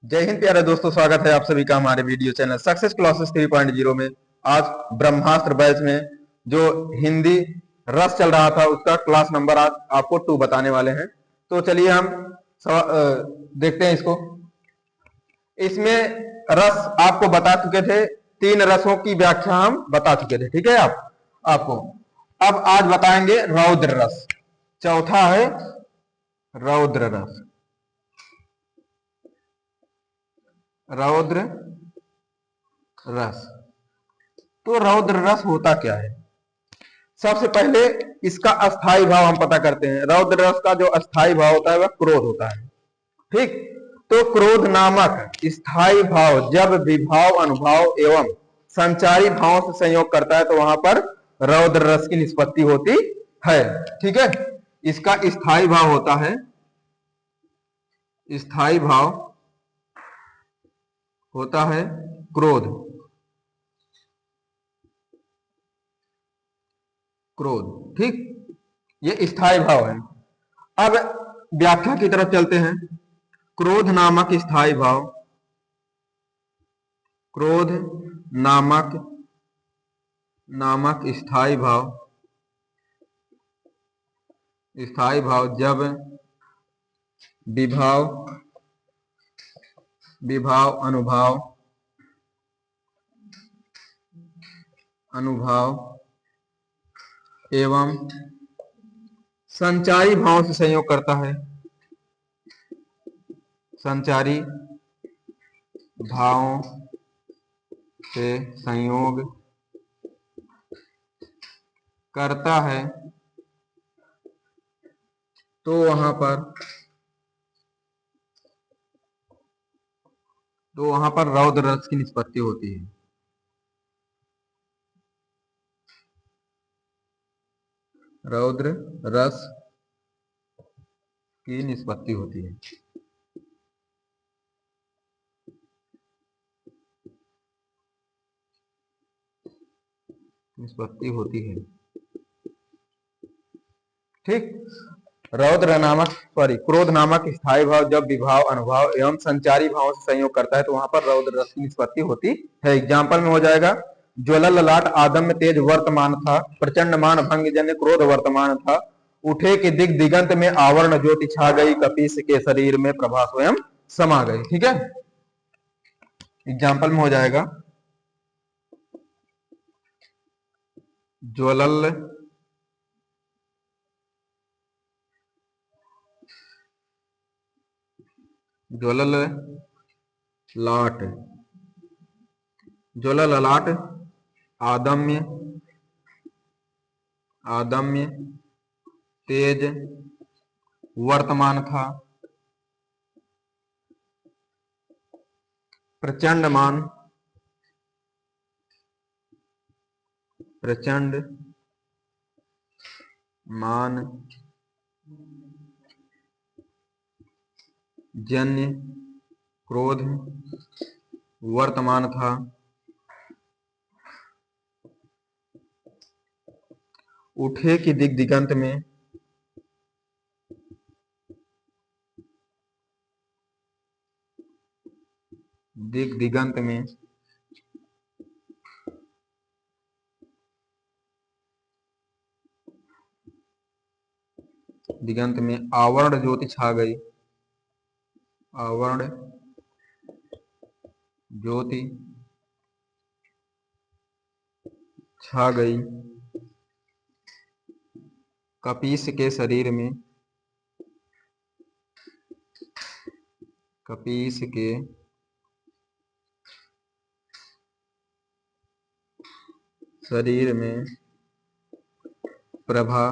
जय हिंद प्यारे दोस्तों, स्वागत है आप सभी का हमारे वीडियो चैनल सक्सेस क्लासेस 3.0 में। आज ब्रह्मास्त्र बैच में जो हिंदी रस चल रहा था उसका क्लास नंबर आज आपको 2 बताने वाले हैं। तो चलिए हम देखते हैं इसको। इसमें रस आपको बता चुके थे, 3 रसों की व्याख्या हम बता चुके थे, ठीक है। आपको अब आज बताएंगे रौद्र रस। चौथा है रौद्र रस। रौद्र रस। तो रौद्र रस होता क्या है? सबसे पहले इसका अस्थाई भाव हम पता करते हैं। रौद्र रस का जो अस्थाई भाव होता है वह क्रोध होता है, ठीक। तो क्रोध नामक स्थायी भाव जब विभाव, अनुभाव एवं संचारी भावों से संयोग करता है तो वहां पर रौद्र रस की निष्पत्ति होती है, ठीक है। इसका स्थायी भाव होता है, स्थायी भाव होता है क्रोध। क्रोध, ठीक, ये स्थायी भाव है। अब व्याख्या की तरफ चलते हैं। क्रोध नामक स्थायी भाव, क्रोध नामक स्थायी भाव, स्थायी भाव जब विभाव, अनुभाव एवं संचारी भाव से संयोग करता है, संचारी भावों से संयोग करता है तो वहां पर रौद्र रस की निष्पत्ति होती है। रौद्र रस की निष्पत्ति होती है। निष्पत्ति होती है, ठीक। रौद्र नामक क्रोध नामक स्थायी भाव जब विभाव, अनुभाव एवं संचारी भावों से संयोग करता है तो वहां पर रौद्र रस की निष्पत्ति होती है। एग्जाम्पल में हो जाएगा, ज्वलल ललाट आदम्य तेज वर्तमान था, प्रचंड मान भंग जन्य क्रोध वर्तमान था, उठे कि दिग दिगंत में आवरण ज्योति छा गई, कपीस के शरीर में प्रभा स्वयं समा गई, ठीक है। एग्जाम्पल में हो जाएगा, ज्वलल लाट, ज्वलल ललाट आदम्य तेज वर्तमान था, प्रचंड मान जन्य क्रोध वर्तमान था, उठे कि दिग दिगंत में आवरण ज्योति छा गई, आवरण ज्योति छा गई, कपीस के शरीर में, कपीस के शरीर में प्रभा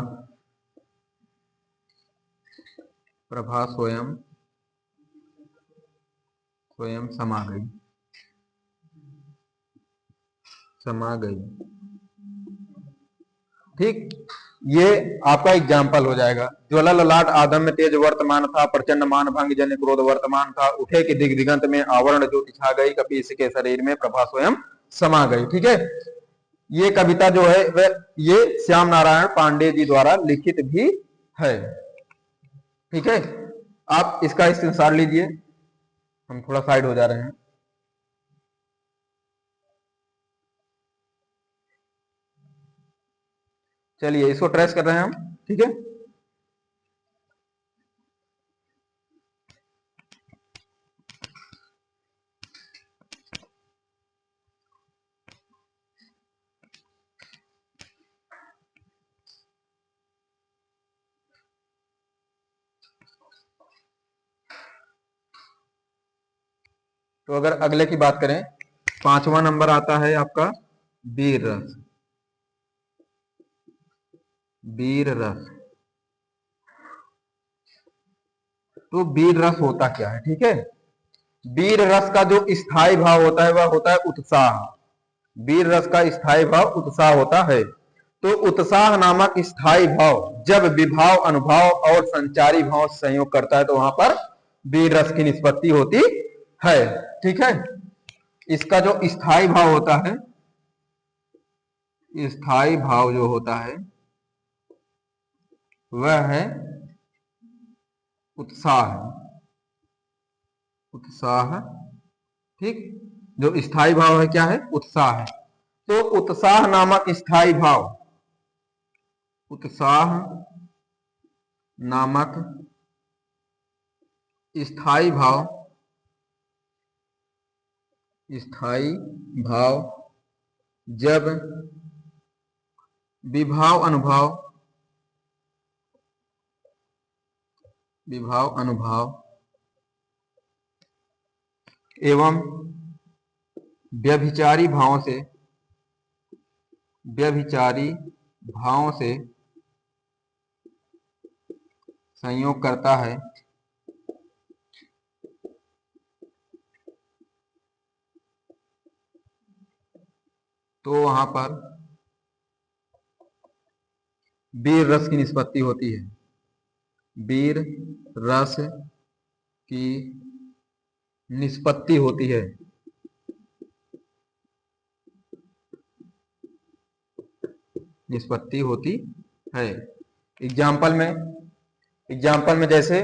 स्वयं समा गई, ठीक। ये आपका एग्जाम्पल हो जाएगा। ज्वलल ललाट आदम्य तेज वर्तमान था, प्रचंड मान भंग जन्य क्रोध वर्तमान था, उठे कि दिग दिगंत में आवरण ज्योति छा गई, कपीस के शरीर में प्रभा स्वयं समा गई, ठीक है। ये कविता जो है वह ये श्याम नारायण पांडे जी द्वारा लिखित भी है, ठीक है। आप इसका स्क्रीनशॉट लीजिए, हम थोड़ा साइड हो जा रहे हैं। चलिए इसको ट्रेस कर रहे हैं हम, ठीक है। तो अगर अगले की बात करें, 5वां नंबर आता है आपका वीर रस। वीर रस, तो वीर रस होता क्या है, ठीक है। वीर रस का जो स्थायी भाव होता है वह होता है उत्साह। वीर रस का स्थायी भाव उत्साह होता है। तो उत्साह नामक स्थायी भाव जब विभाव, अनुभाव और संचारी भाव संयोग करता है तो वहां पर वीर रस की निष्पत्ति होती है, ठीक है। इसका जो स्थायी भाव होता है, स्थायी भाव जो होता है वह है उत्साह। उत्साह, ठीक। जो स्थायी भाव है क्या है, उत्साह है। तो उत्साह नामक स्थायी भाव, उत्साह नामक स्थायी भाव, स्थायी भाव जब विभाव, अनुभाव, विभाव, अनुभाव एवं व्यभिचारी भावों से, व्यभिचारी भावों से संयोग करता है तो वहां पर वीर रस की निष्पत्ति होती है। वीर रस की निष्पत्ति होती है। निष्पत्ति होती है। एग्जाम्पल में जैसे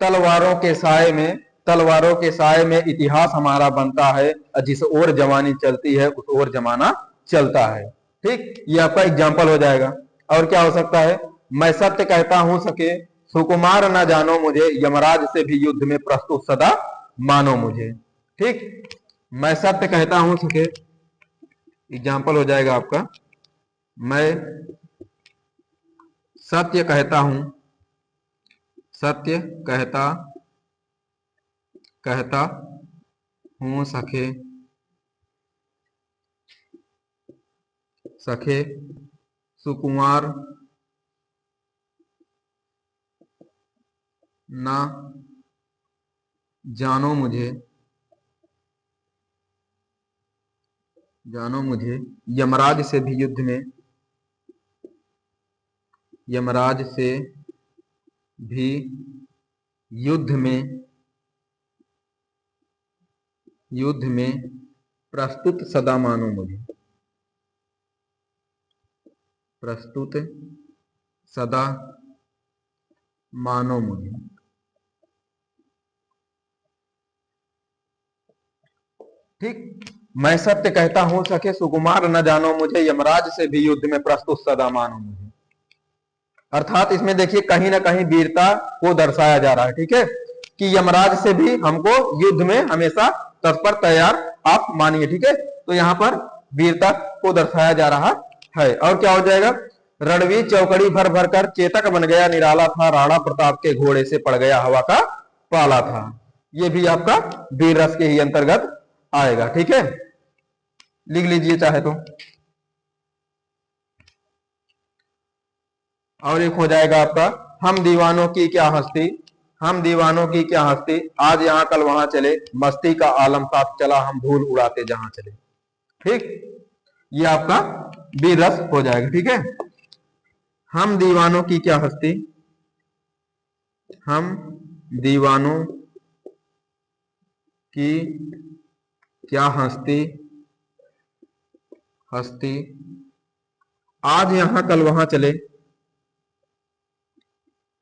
तलवारों के साए में, तलवारों के साए में इतिहास हमारा बनता है, जिस ओर जवानी चलती है उस ओर जमाना चलता है, ठीक। ये आपका एग्जाम्पल हो जाएगा। और क्या हो सकता है, मैं सत्य कहता हूं सके, सुकुमार न जानो मुझे, यमराज से भी युद्ध में प्रस्तुत सदा मानो मुझे, ठीक। मैं सत्य कहता हूं सके, एग्जाम्पल हो जाएगा आपका, मैं सत्य कहता हूं, सत्य कहता हूं सखे, सखे सुकुमार ना जानो मुझे, जानो मुझे, यमराज से भी युद्ध में, यमराज से भी युद्ध में, युद्ध में प्रस्तुत सदा मानो मुझे, प्रस्तुत सदा मानो मुझे, ठीक। मैं सत्य कहता हूं सके, सुकुमार न जानो मुझे, यमराज से भी युद्ध में प्रस्तुत सदा मानो मुझे। अर्थात इसमें देखिए कहीं ना कहीं वीरता को दर्शाया जा रहा है, ठीक है, कि यमराज से भी हमको युद्ध में हमेशा तत्पर तैयार आप मानिए, ठीक है। तो यहां पर वीरता को दर्शाया जा रहा है। और क्या हो जाएगा, रणवीर चौकड़ी भर भर कर चेतक बन गया निराला था, राणा प्रताप के घोड़े से पड़ गया हवा का पाला था। ये भी आपका वीर रस के ही अंतर्गत आएगा, ठीक है। लिख लीजिए चाहे तो। और एक हो जाएगा आपका, हम दीवानों की क्या हस्ती, हम दीवानों की क्या हस्ती, आज यहां कल वहां चले, मस्ती का आलम साथ चला, हम भूल उड़ाते जहां चले, ठीक। ये आपका वीर रस हो जाएगा, ठीक है। हम दीवानों की क्या हस्ती, हम दीवानों की क्या हस्ती, हस्ती आज यहां कल वहां चले,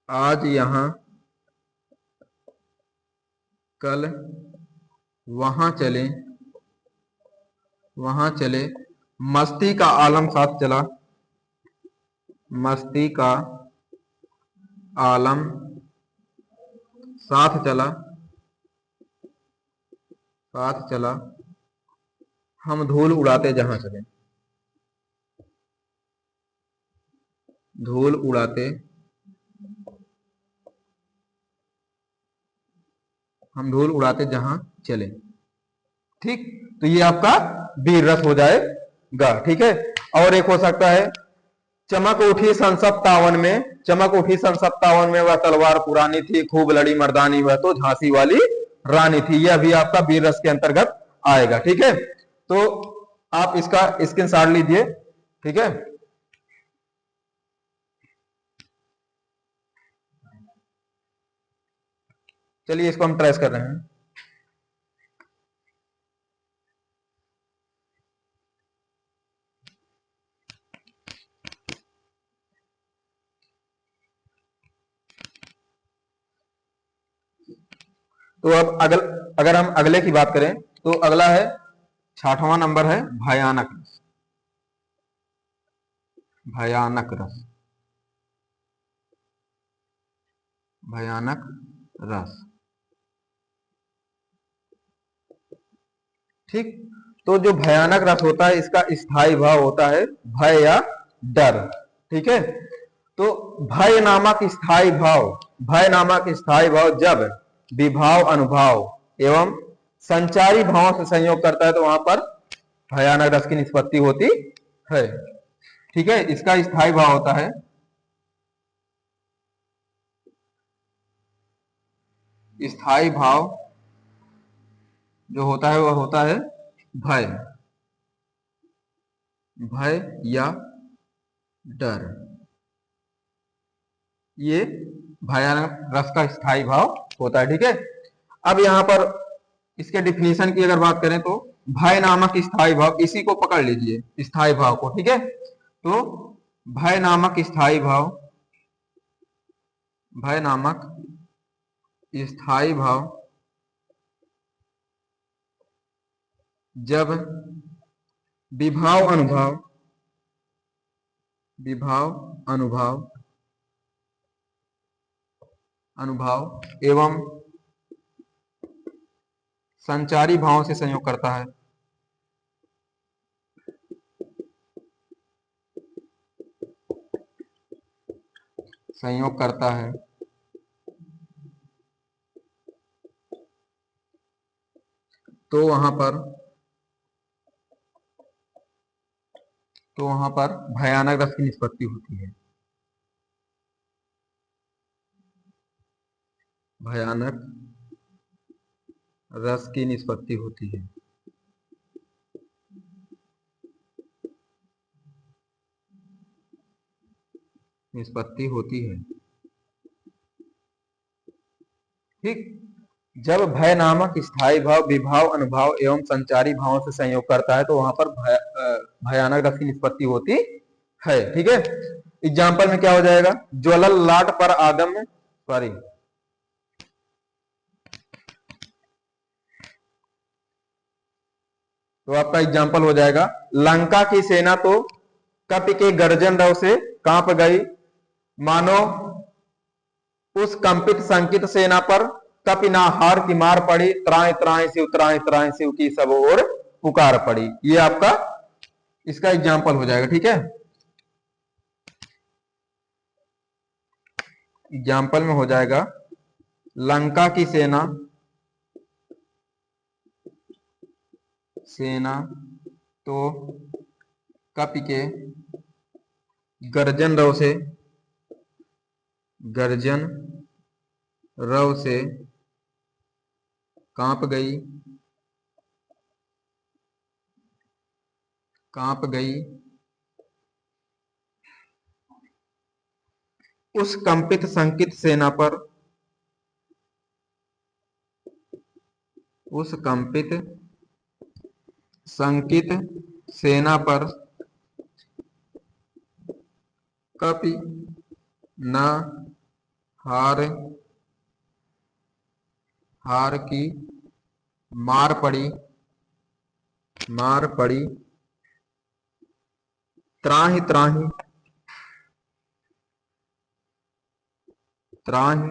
आज यहां कल वहां चले मस्ती का आलम साथ चला, मस्ती का आलम साथ चला, हम धूल उड़ाते जहां चले, धूल उड़ाते हम धूल उड़ाते जहां चले। ठीक, तो ये आपका वीर रस हो जाएगा। ठीक है, और एक हो सकता है चमक उठी सन 57 में, चमक उठी सन 57 में वह तलवार पुरानी थी, खूब लड़ी मर्दानी वह तो झांसी वाली रानी थी। यह भी आपका वीर रस के अंतर्गत आएगा। ठीक है, तो आप इसका स्क्रीनशॉट लीजिए। ठीक है, चलिए इसको हम ट्रेस कर रहे हैं। तो अब अगर हम अगले की बात करें तो अगला है 6वां नंबर है भयानक रस। भयानक रस, भयानक रस। ठीक, तो जो भयानक रस होता है इसका स्थायी भाव होता है भय या डर। ठीक है, तो भय नामक स्थायी भाव, भय नामक स्थायी भाव जब विभाव अनुभाव एवं संचारी भावों से संयोग करता है तो वहां पर भयानक रस की निष्पत्ति होती है। ठीक है, इसका स्थायी भाव होता है, स्थायी भाव जो होता है वह होता है भय, भय या डर। ये भयानक रस का स्थायी भाव होता है। ठीक है, अब यहां पर इसके डिफिनीशन की अगर बात करें तो भय नामक स्थायी भाव, इसी को पकड़ लीजिए स्थायी भाव को। ठीक है, तो भय नामक स्थायी भाव, भय नामक स्थायी भाव जब विभाव अनुभाव, विभाव अनुभाव अनुभाव एवं संचारी भावों से संयोग करता है, संयोग करता है, तो वहां पर भयानक रस की निष्पत्ति होती है, भयानक रस की निष्पत्ति होती है। निष्पत्ति होती है। ठीक, जब भय नामक स्थायी भाव विभाव अनुभाव एवं संचारी भावों से संयोग करता है तो वहां पर भयानक रस की निष्पत्ति होती है। ठीक है, एग्जाम्पल में क्या हो जाएगा, ज्वलल लाट पर आदम, सॉरी, तो आपका एग्जाम्पल हो जाएगा लंका की सेना तो कपि के गर्जन रव से कांप गई, मानो उस कंपित संकित सेना पर कपि ना हार की मार पड़ी, त्राय त्राय शिव, त्राय त्राय शिव की सब ओर पुकार पड़ी। ये आपका इसका एग्जाम्पल हो जाएगा। ठीक है, एग्जाम्पल में हो जाएगा लंका की सेना, सेना तो कपि के गर्जन रव से, गर्जन रव से कांप गई, कांप गई उस कंपित संकित सेना पर, उस कंपित संकित सेना पर कपि न हार, हार की मार पड़ी, मार पड़ी, त्राहि त्राहि, त्राहि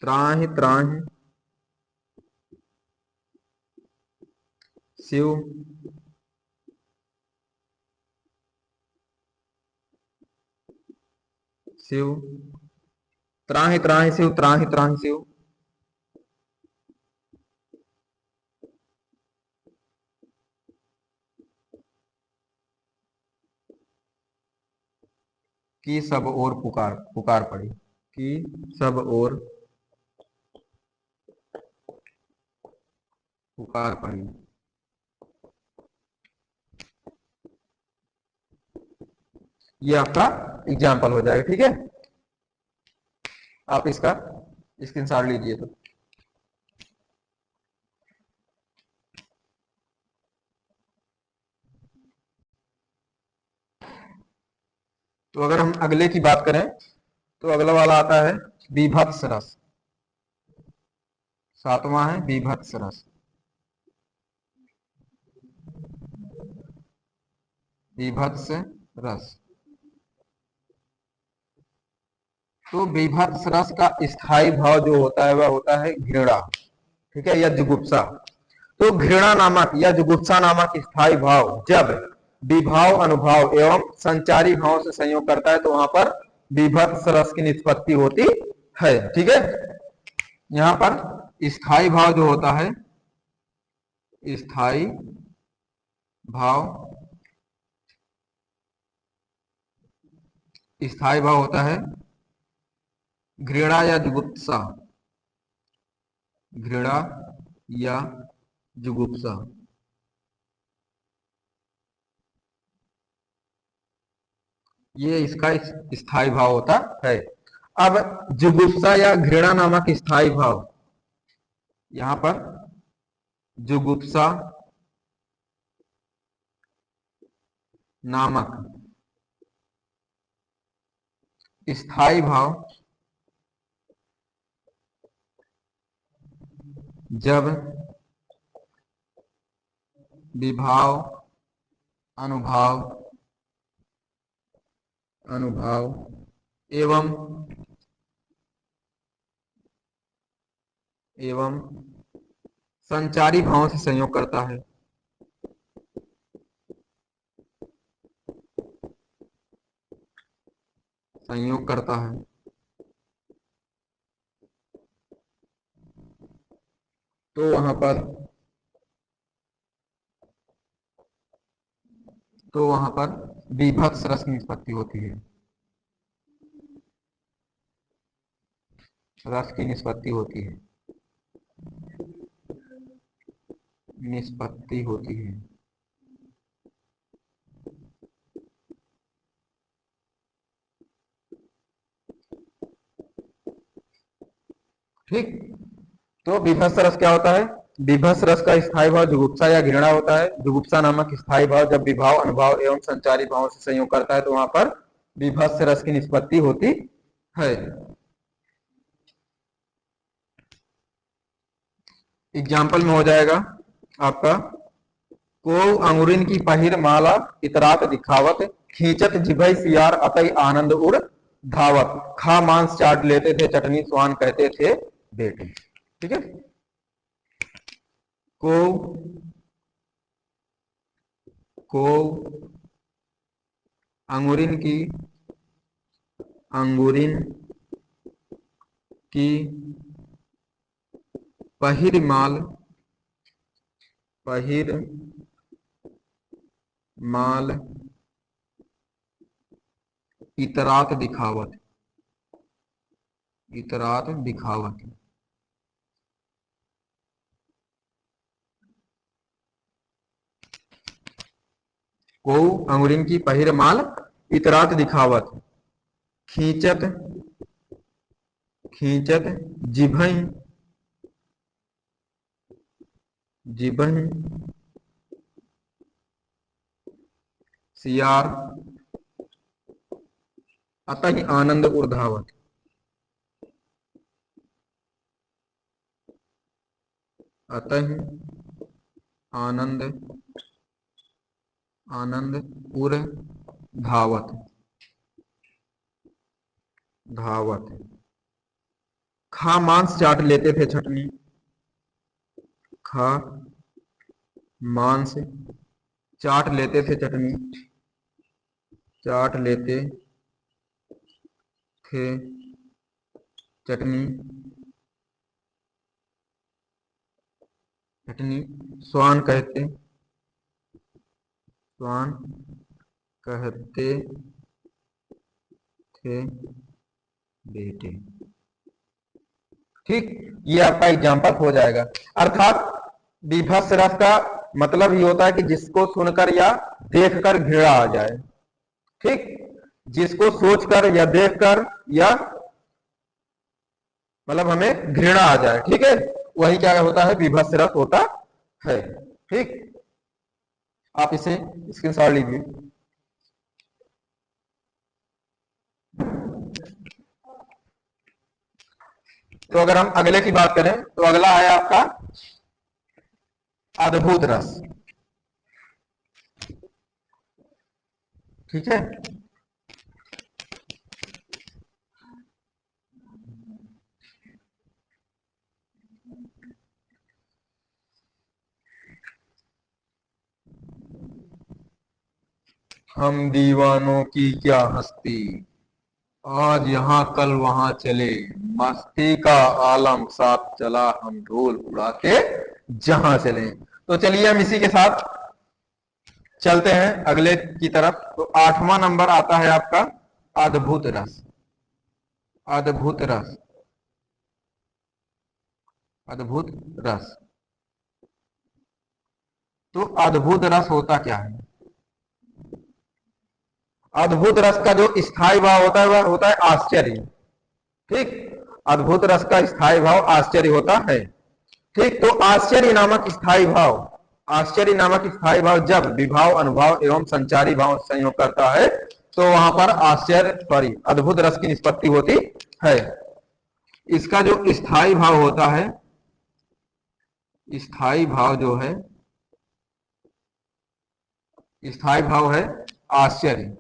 त्राहि त्राहि, शिव, शिव, त्राहि त्राहि शिव, त्राहि त्राहि शिव, की सब ओर पुकार, पुकार पड़ी, की सब ओर पुकार पड़ी। ये आपका एग्जाम्पल हो जाएगा। ठीक है, आप इसका स्क्रीनशॉट लीजिए। तो अगर हम अगले की बात करें तो अगला वाला आता है बीभत्स रस। सातवां है बीभत्स रस। बीभत्स रस। तो बीभत्स रस का स्थायी भाव जो होता है वह होता है घृणा। ठीक है, या जुगुप्सा। तो घृणा नामक या जुगुप्सा नामक स्थायी भाव जब विभाव, अनुभाव एवं संचारी भाव से संयोग करता है तो वहां पर बीभत्स रस की निष्पत्ति होती है। ठीक है, यहां पर स्थायी भाव जो होता है, स्थायी भाव, स्थायी भाव होता है घृणा या जुगुप्सा, घृणा या जुगुप्सा। ये इसका स्थायी भाव होता है। अब जुगुप्सा या घृणा नामक स्थायी भाव, यहां पर जुगुप्सा नामक स्थायी भाव जब विभाव, अनुभाव, अनुभाव एवं संचारी भावों से संयोग करता है, संयोग करता है, तो वहां पर बीभत्स रस की निष्पत्ति होती है। रस की निष्पत्ति होती है, निष्पत्ति होती है। ठीक, तो बीभत्स रस क्या होता है? बीभत्स रस का स्थायी भाव जुगुप्सा या घृणा होता है। जुगुप्सा नामक स्थायी भाव जब विभाव, अनुभाव एवं संचारी भावों से संयोग करता है तो वहां पर बीभत्स रस की निष्पत्ति होती है। एग्जाम्पल में हो जाएगा आपका को अंगुरिन की पहिर माला इतरात दिखावत, खींचत जिभई सियार अतई आनंद उड़ धावत, खा मांस चाट लेते थे चटनी स्वान कहते थे बेटी। ठीक है, को अंगुरिन की पहिर माल इतरात दिखावत, इतरात दिखावत। को अंगुरिन की पहिर माल इतरात दिखावत, खींचत जिभई सियार अतः आनंद उर्धावत। अतः आनंद आनंद उर धावत धावत। खा मांस चाट लेते थे छटनी, खा मांस चाट लेते थे चटनी, चाट लेते थे चटनी चटनी। स्वान कहते स्वान कहते थे बेटे। ठीक, ये आपका एग्जाम्पल हो जाएगा। अर्थात बीभत्स रस का मतलब ही होता है कि जिसको सुनकर या देखकर घृणा आ जाए। ठीक, जिसको सोचकर या देखकर या मतलब हमें घृणा आ जाए, ठीक है, वही क्या होता है, बीभत्स रस होता है। ठीक, आप इसे स्क्रीनशॉट लीजिए। तो अगर हम अगले की बात करें तो अगला है आपका अद्भुत रस। ठीक है, हम दीवानों की क्या हस्ती, आज यहाँ कल वहां चले, मस्ती का आलम साथ चला, हम ढोल उड़ा के जहां चले। तो चलिए हम इसी के साथ चलते हैं अगले की तरफ। तो 8वां नंबर आता है आपका अद्भुत रस। अद्भुत रस, अद्भुत रस। तो अद्भुत रस होता क्या है? अद्भुत रस का जो स्थायी भाव होता है वह होता है आश्चर्य। ठीक, अद्भुत रस का स्थायी भाव आश्चर्य होता है। ठीक, तो आश्चर्य नामक स्थायी भाव, आश्चर्य नामक स्थायी भाव जब विभाव अनुभाव एवं संचारी भाव संयोग करता है तो वहां पर आश्चर्य सॉरी अद्भुत रस की निष्पत्ति होती है। इसका जो स्थायी भाव होता है, स्थायी भाव जो है, स्थायी भाव है आश्चर्य,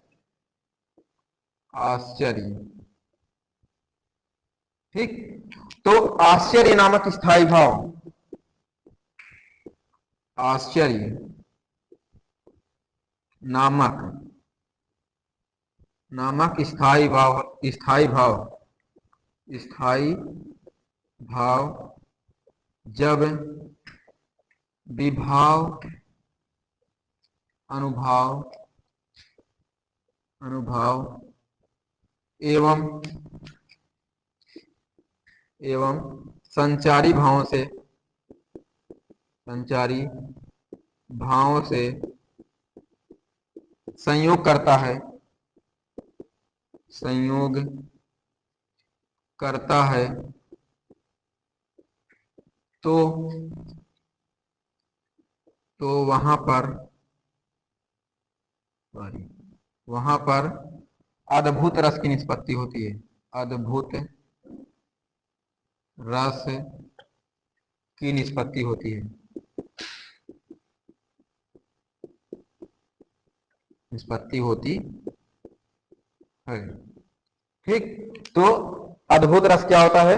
आश्चर्य। ठीक, तो आश्चर्य नामक स्थायी भाव, आश्चर्य नामक नामक स्थायी भाव, स्थायी भाव, स्थायी भाव जब विभाव अनुभाव अनुभाव एवं एवं संचारी भावों से, संचारी भावों से संयोग करता है, संयोग करता है, तो वहां पर अद्भुत रस की निष्पत्ति होती है। अद्भुत रस की निष्पत्ति होती है, निष्पत्ति होती है। ठीक, तो अद्भुत रस क्या होता है?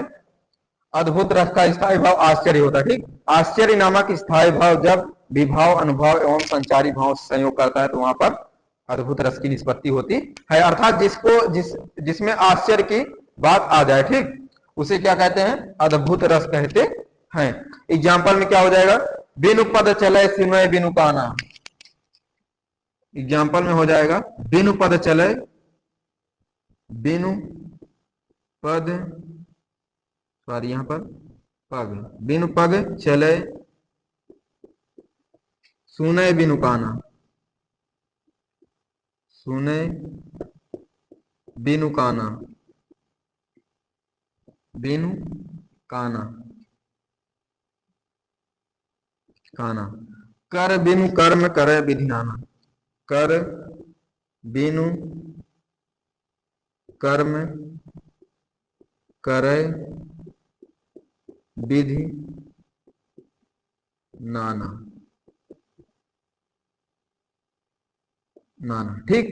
अद्भुत रस का स्थायी भाव आश्चर्य होता है। ठीक, आश्चर्य नामक स्थायी भाव जब विभाव अनुभाव एवं संचारी भाव संयोग करता है तो वहां पर अद्भुत रस की निष्पत्ति होती है। अर्थात जिसमें आश्चर्य की बात आ जाए, ठीक, उसे क्या कहते हैं? अद्भुत रस कहते हैं। एग्जाम्पल में क्या हो जाएगा? बिनु पद चले सिमय बिनु काना। एग्जाम्पल में हो जाएगा बिनु पद चले, बिनु पद सॉरी यहां पर पग, बिनु पग चले सुने बिनु काना, सुने बिनु काना, बिनु काना, काना। कर बिनु कर्म करे विधि नाना, कर बिनु कर्म करे विधि नाना, नाना। ठीक।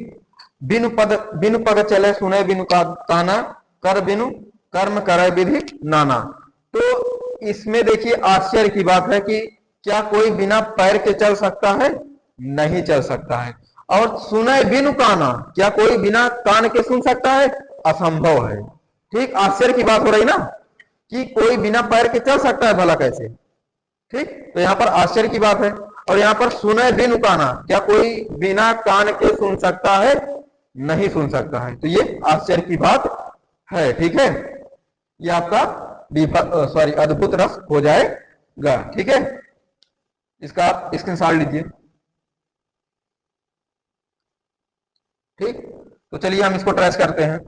बिनु पद चले सुने बिनु काना, कर बिनु कर्म करे विधि नाना। तो इसमें देखिए आश्चर्य की बात है कि क्या कोई बिना पैर के चल सकता है? नहीं चल सकता है। और सुने बिनु काना, क्या कोई बिना कान के सुन सकता है? असंभव है। ठीक, आश्चर्य की बात हो रही ना कि कोई बिना पैर के चल सकता है, भला कैसे? ठीक, तो यहां पर आश्चर्य की बात है। और यहां पर सुने बिनु काना, क्या कोई बिना कान के सुन सकता है? नहीं सुन सकता है। तो ये आश्चर्य की बात है। ठीक है, ये आपका अद्भुत रस हो जाएगा। ठीक है, इसका आप स्क्रीनशॉट लीजिए। ठीक, तो चलिए हम इसको ट्रेस करते हैं।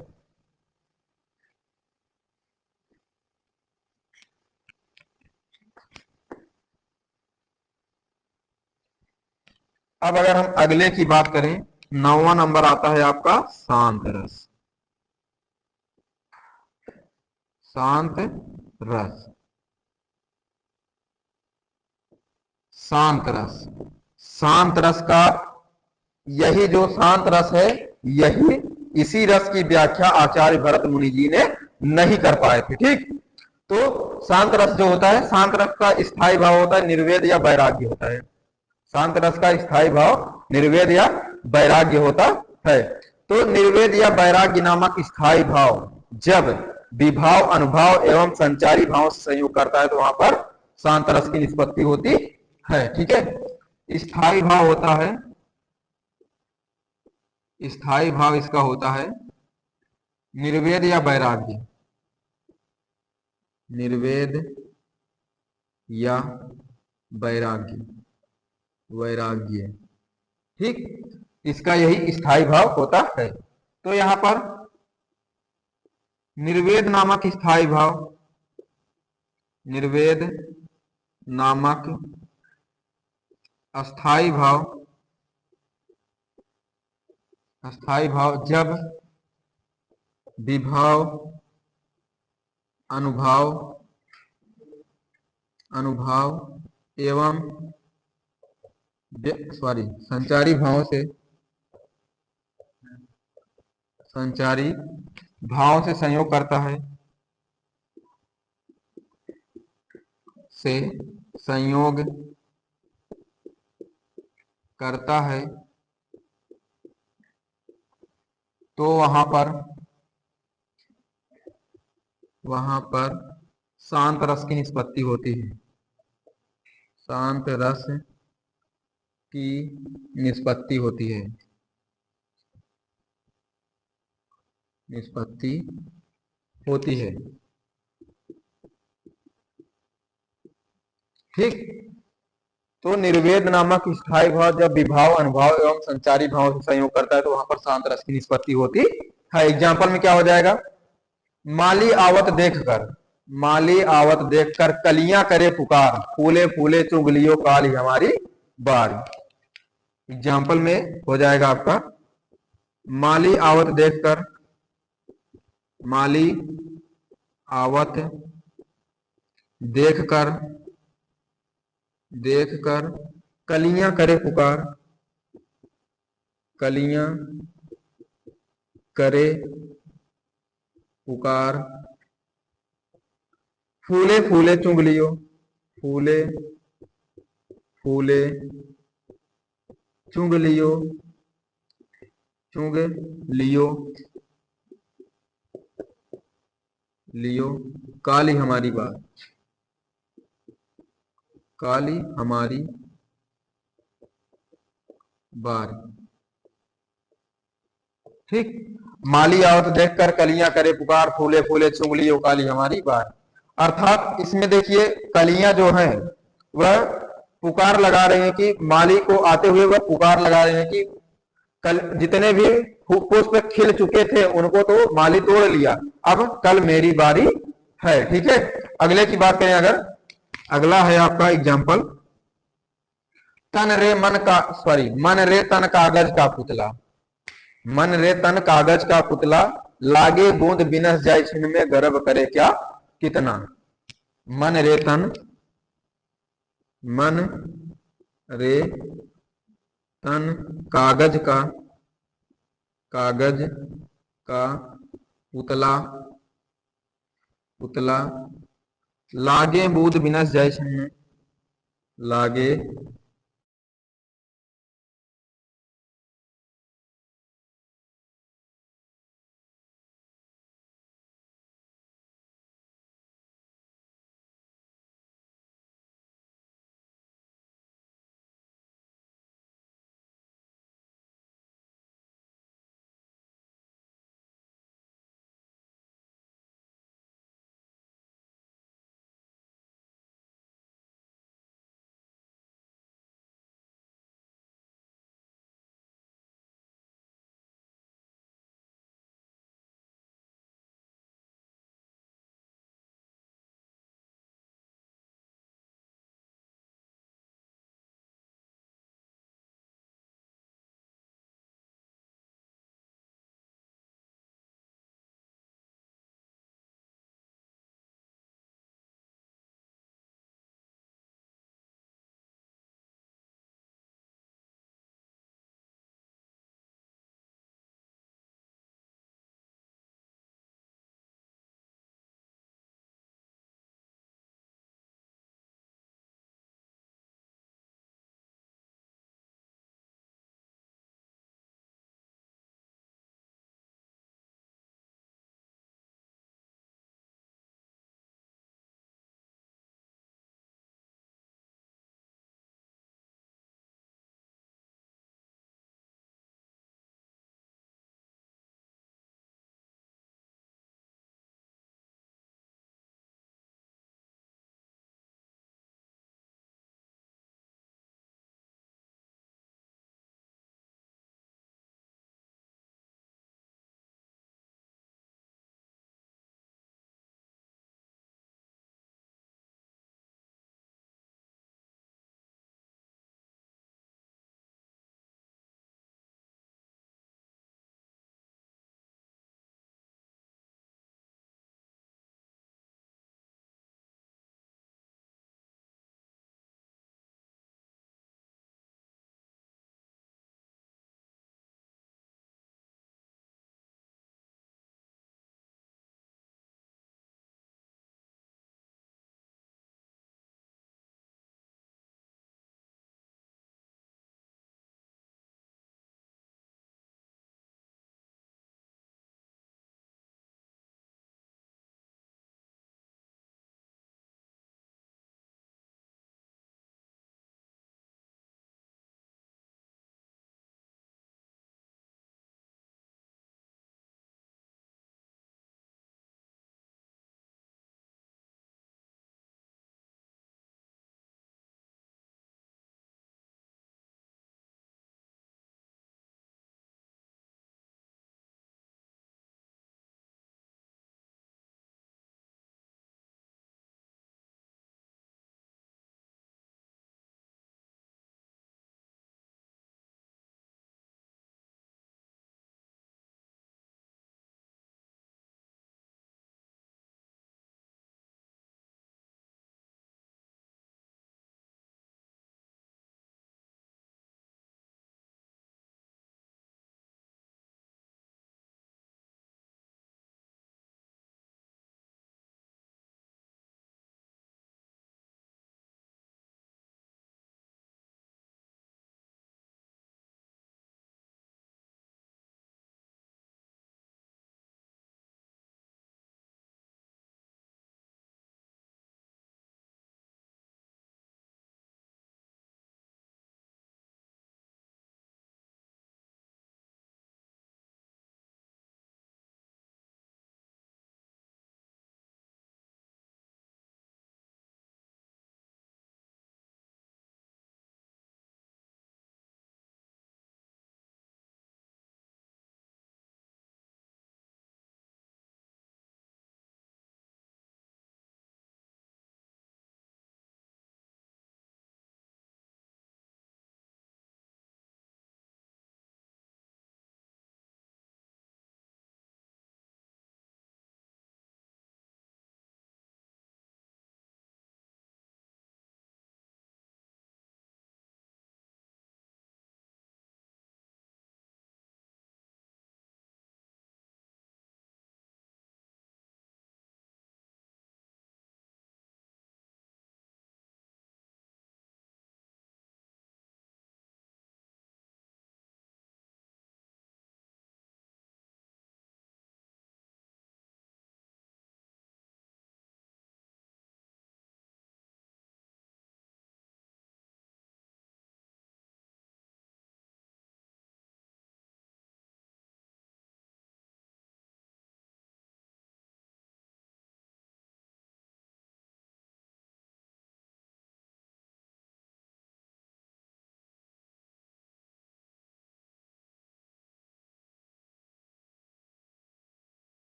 अब अगर हम अगले की बात करें, 9वां नंबर आता है आपका शांत रस। शांत रस, शांत रस। शांत रस का यही जो शांत रस है, यही इसी रस की व्याख्या आचार्य भरत मुनि जी ने नहीं कर पाए थे। ठीक, तो शांत रस जो होता है, शांत रस का स्थायी भाव होता है निर्वेद या वैराग्य होता है। शांत रस का स्थायी भाव निर्वेद या वैराग्य होता है। तो निर्वेद या वैराग्य नामक स्थायी भाव जब विभाव, अनुभाव एवं संचारी भाव से संयोग करता है तो वहां पर शांत रस की निष्पत्ति होती है। ठीक है, स्थायी भाव होता है, स्थायी भाव इसका होता है निर्वेद या वैराग्य, निर्वेद या वैराग्य, वैराग्य। ठीक, इसका यही स्थायी भाव होता है। तो यहां पर निर्वेद नामक स्थायी भाव, निर्वेद नामक अस्थायी भाव, अस्थायी भाव जब विभाव, अनुभाव, अनुभाव एवं संचारी भाव से, संचारी भाव से संयोग करता है, से संयोग करता है, तो वहां पर शांत रस की निष्पत्ति होती है। शांत रस की निष्पत्ति होती है, निष्पत्ति होती है। ठीक, तो निर्वेद नामक स्थायी भाव जब विभाव, अनुभाव एवं संचारी भाव से संयोग करता है तो वहां पर शांत रस की निष्पत्ति होती है। एग्जाम्पल में क्या हो जाएगा? माली आवत देखकर, माली आवत देखकर कलियां करे पुकार, फूले फूले चुग लियो काली हमारी बारी। एग्जाम्पल में हो जाएगा आपका माली आवत देखकर, माली आवत देखकर, देखकर कलियां करे पुकार, कलियां करे पुकार, फूले फूले चुग लियो, फूले फूले चुग लियो, चुग लियो, लियो काली हमारी बात, काली हमारी बारी। ठीक, माली आवत देखकर कलियां करे पुकार, फूले फूले चुग लियो काली हमारी बारी। अर्थात इसमें देखिए कलियां जो हैं वह पुकार लगा रहे हैं कि माली को आते हुए वह पुकार लगा रहे हैं कि कल जितने भी पुष्प खिल चुके थे उनको तो माली तोड़ लिया, अब कल मेरी बारी है। ठीक है, अगले की बात करें अगर, अगला है आपका एग्जाम्पल, तन रे मन का मन रे तन कागज का पुतला, मन रे तन कागज का पुतला, लागे बूंद बिनस जाए छिन में गर्भ करे क्या कितना। मन रे तन मन रे तन, कागज का पुतला, लागे बूद बिनस जय छन्न, लागे